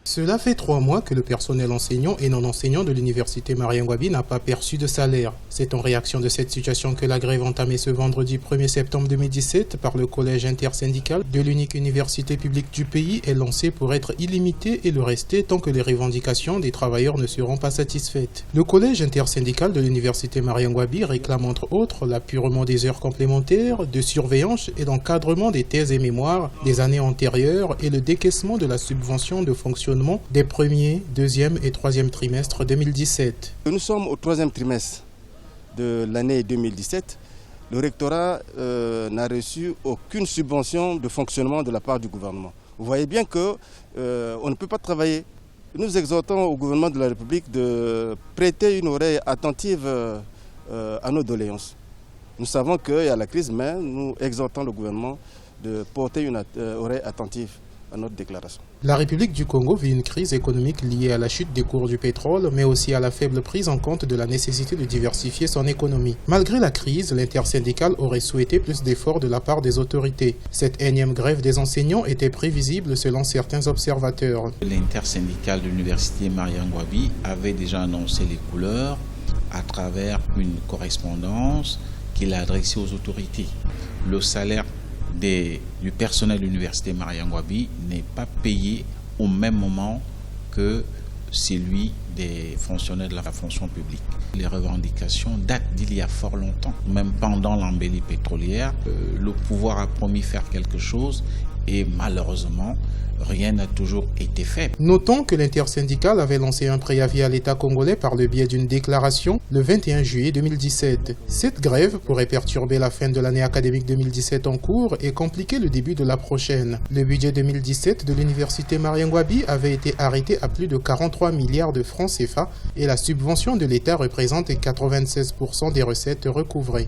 Cela fait 3 mois que le personnel enseignant et non enseignant de l'université Marien Ngouabi n'a pas perçu de salaire. C'est en réaction de cette situation que la grève entamée ce vendredi 1er septembre 2017 par le collège intersyndical de l'unique université publique du pays est lancée pour être illimitée et le rester tant que les revendications des travailleurs ne seront pas satisfaites. Le collège intersyndical de l'université Marien Ngouabi réclame entre autres l'apurement des heures complémentaires, de surveillance et d'encadrement des thèses et mémoires des années antérieures et le décaissement de la subvention de fonctionnement des premiers, deuxième et troisième trimestres 2017. Nous sommes au troisième trimestre de l'année 2017. Le rectorat n'a reçu aucune subvention de fonctionnement de la part du gouvernement. Vous voyez bien qu'on ne peut pas travailler. Nous exhortons au gouvernement de la République de prêter une oreille attentive à nos doléances. Nous savons qu'il y a la crise, mais nous exhortons le gouvernement de porter une oreille attentive à notre déclaration. La République du Congo vit une crise économique liée à la chute des cours du pétrole, mais aussi à la faible prise en compte de la nécessité de diversifier son économie. Malgré la crise, l'intersyndicale aurait souhaité plus d'efforts de la part des autorités. Cette énième grève des enseignants était prévisible selon certains observateurs. L'intersyndicale de l'université Marien Ngouabi avait déjà annoncé les couleurs à travers une correspondance qu'il a adressée aux autorités. Le salaire du personnel de l'université Marien Ngouabi n'est pas payé au même moment que celui des fonctionnaires de la fonction publique. Les revendications datent d'il y a fort longtemps. Même pendant l'embellie pétrolière, le pouvoir a promis faire quelque chose et malheureusement, rien n'a toujours été fait. Notons que l'intersyndicale avait lancé un préavis à l'État congolais par le biais d'une déclaration le 21 juillet 2017. Cette grève pourrait perturber la fin de l'année académique 2017 en cours et compliquer le début de la prochaine. Le budget 2017 de l'université Marien Ngouabi avait été arrêté à plus de 43 milliards de francs CFA et la subvention de l'État représente 96% des recettes recouvrées.